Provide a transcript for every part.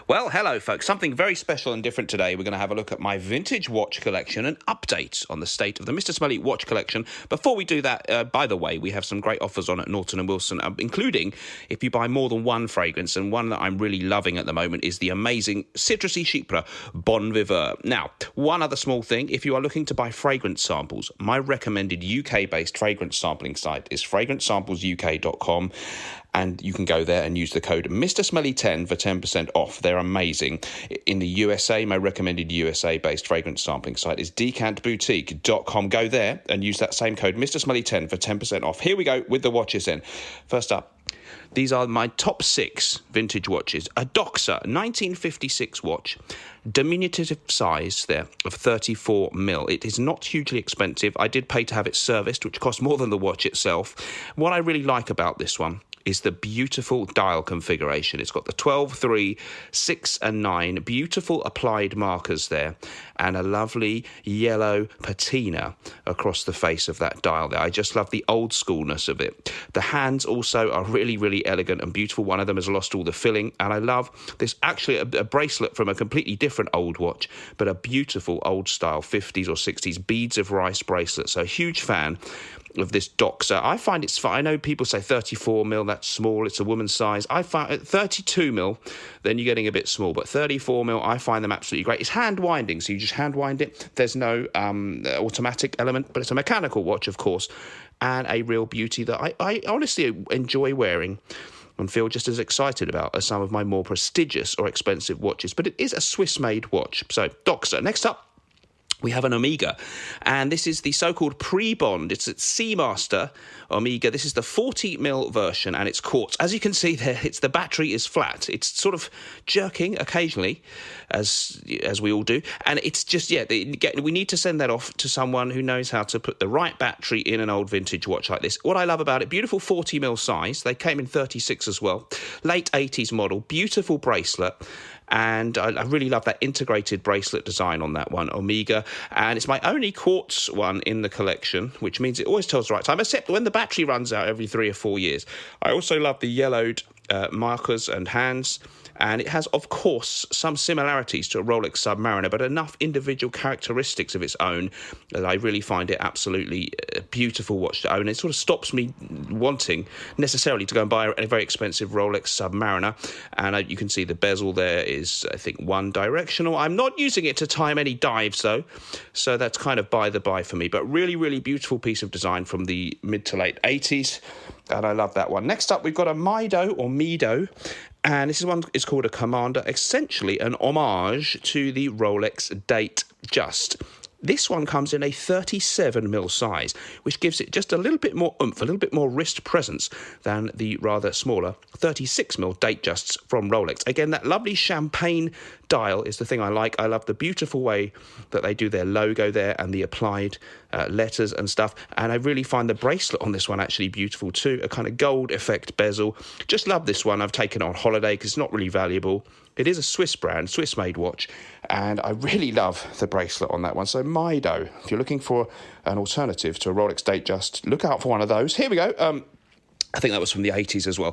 Well, hello, folks. Something very special and different today. We're going to have a look at my vintage watch collection and update on the state of the Mr. Smelly watch collection. Before we do that, by the way, we have some great offers on at Norton & Wilson, including if you buy more than one fragrance, and one that I'm really loving at the moment is the amazing citrusy Chypre Bon Viveur. Now, one other small thing, if you are looking to buy fragrance samples, my recommended UK-based fragrance sampling site is fragrancesamplesuk.com. And you can go there and use the code Mr. Smelly 10 for 10% off. They're amazing. In the USA, my recommended USA-based fragrance sampling site is decantboutique.com. Go there and use that same code Mr. Smelly 10 for 10% off. Here we go with the watches then. First up, these are my top 6 vintage watches. A Doxa 1956 watch, diminutive size there of 34mm. It is not hugely expensive. I did pay to have it serviced, which cost more than the watch itself. What I really like about this one is the beautiful dial configuration. It's got the 12, 3, 6 and 9, beautiful applied markers there, and a lovely yellow patina across the face of that dial there. I just love the old schoolness of it. The hands also are really, really elegant and beautiful. One of them has lost all the filling, and I love this, actually a bracelet from a completely different old watch, but a beautiful old style 50s or 60s beads of rice bracelet. So a huge fan of this Doxa. I find it's fine. I know people say 34mm, that's small, it's a woman's size. I find at 32mm, then you're getting a bit small, but 34mm, I find them absolutely great. It's hand winding, so you just hand wind it. There's no automatic element, but it's a mechanical watch, of course, and a real beauty that I honestly enjoy wearing and feel just as excited about as some of my more prestigious or expensive watches. But it is a Swiss-made watch. So, Doxa. Next up, we have an Omega, and this is the so-called pre-bond. It's a Seamaster Omega. This is the 40mm version, and it's quartz. As you can see there, the battery is flat. It's sort of jerking occasionally, as we all do, and it's just, we need to send that off to someone who knows how to put the right battery in an old vintage watch like this. What I love about it, beautiful 40mm size. They came in 36 as well. Late 80s model, beautiful bracelet. And I really love that integrated bracelet design on that one, Omega. And it's my only quartz one in the collection, which means it always tells the right time, except when the battery runs out every 3 or 4 years. I also love the yellowed markers and hands. And it has, of course, some similarities to a Rolex Submariner, but enough individual characteristics of its own that I really find it absolutely a beautiful watch to own. It sort of stops me wanting necessarily to go and buy a very expensive Rolex Submariner. And you can see the bezel there is, I think, one directional. I'm not using it to time any dives, though, so that's kind of by the by for me. But really, really beautiful piece of design from the mid to late 80s, and I love that one. Next up, we've got a Mido, and this one is called a Commander, essentially an homage to the Rolex Datejust. This one comes in a 37mm size, which gives it just a little bit more oomph, a little bit more wrist presence than the rather smaller 36mm Datejusts from Rolex. Again, that lovely champagne dial is the thing I like. I love the beautiful way that they do their logo there and the applied letters and stuff. And I really find the bracelet on this one actually beautiful too, a kind of gold effect bezel. Just love this one. I've taken it on holiday because it's not really valuable. It is a Swiss brand, Swiss-made watch, and I really love the bracelet on that one. So Mido, if you're looking for an alternative to a Rolex Datejust, look out for one of those. Here we go. I think that was from the 80s as well.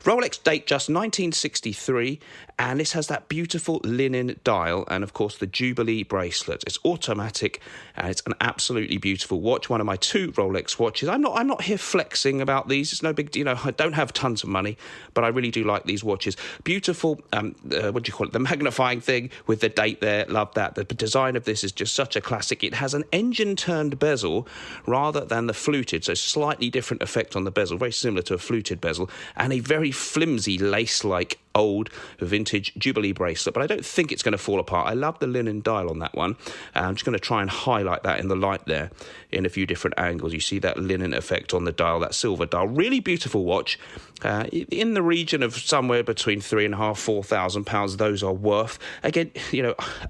Rolex Datejust 1963, and this has that beautiful linen dial and, of course, the Jubilee bracelet. It's automatic, and it's an absolutely beautiful watch. One of my 2 Rolex watches. I'm not here flexing about these. It's no big, I don't have tons of money, but I really do like these watches. Beautiful, what do you call it? The magnifying thing with the date there. Love that. The design of this is just such a classic. It has an engine-turned bezel rather than the fluted, so slightly different effect on the bezel, very similar to a fluted bezel, and a very flimsy lace-like old vintage Jubilee bracelet, but I don't think it's going to fall apart. I love the linen dial on that one. I'm just going to try and highlight that in the light there in a few different angles. You see that linen effect on the dial, that silver dial. Really beautiful watch. In the region of somewhere between £3,500 to £4,000, those are worth. Again,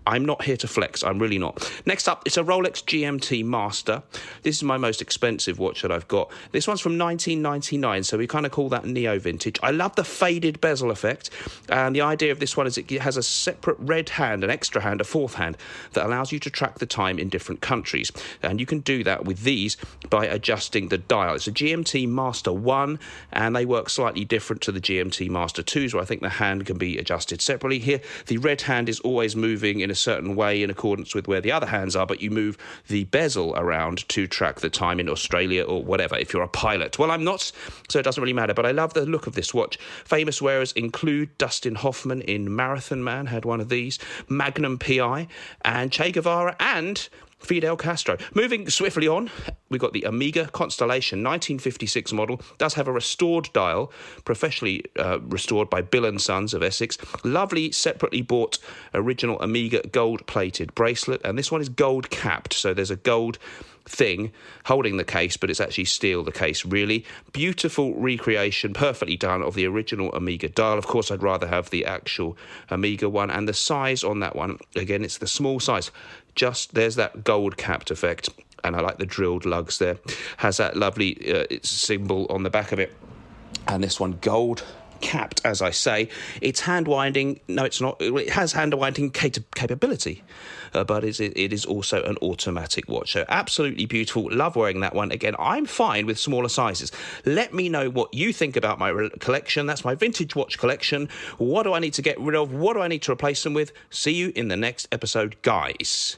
I'm not here to flex. I'm really not. Next up, it's a Rolex GMT Master. This is my most expensive watch that I've got. This one's from 1999, so we kind of call that neo vintage. I love the faded bezel effect. And the idea of this one is it has a separate red hand, an extra hand, a fourth hand, that allows you to track the time in different countries. And you can do that with these by adjusting the dial. It's a GMT Master 1, and they work slightly different to the GMT Master 2s, where I think the hand can be adjusted separately. Here, the red hand is always moving in a certain way in accordance with where the other hands are, but you move the bezel around to track the time in Australia or whatever, if you're a pilot. Well, I'm not, so it doesn't really matter, but I love the look of this watch. Famous wearers include Dustin Hoffman in Marathon Man, had one of these, Magnum PI, and Che Guevara, and Fidel Castro. Moving swiftly on, we've got the Omega Constellation 1956 model. Does have a restored dial, professionally restored by Bill & Sons of Essex. Lovely, separately bought original Omega gold-plated bracelet, and this one is gold-capped, so there's a gold thing holding the case, but it's actually steel, the case, really. Beautiful recreation, perfectly done, of the original Omega dial. Of course, I'd rather have the actual Omega one, and the size on that one, again, it's the small size. Just, there's that gold-capped effect, and I like the drilled lugs there. Has that lovely symbol on the back of it, and this one gold capped, as I say. It's hand winding. No, it's not. It has hand winding capability, but it is also an automatic watch. So absolutely beautiful. Love wearing that one. Again, I'm fine with smaller sizes. Let me know what you think about my collection. That's my vintage watch collection. What do I need to get rid of? What do I need to replace them with? See you in the next episode, guys.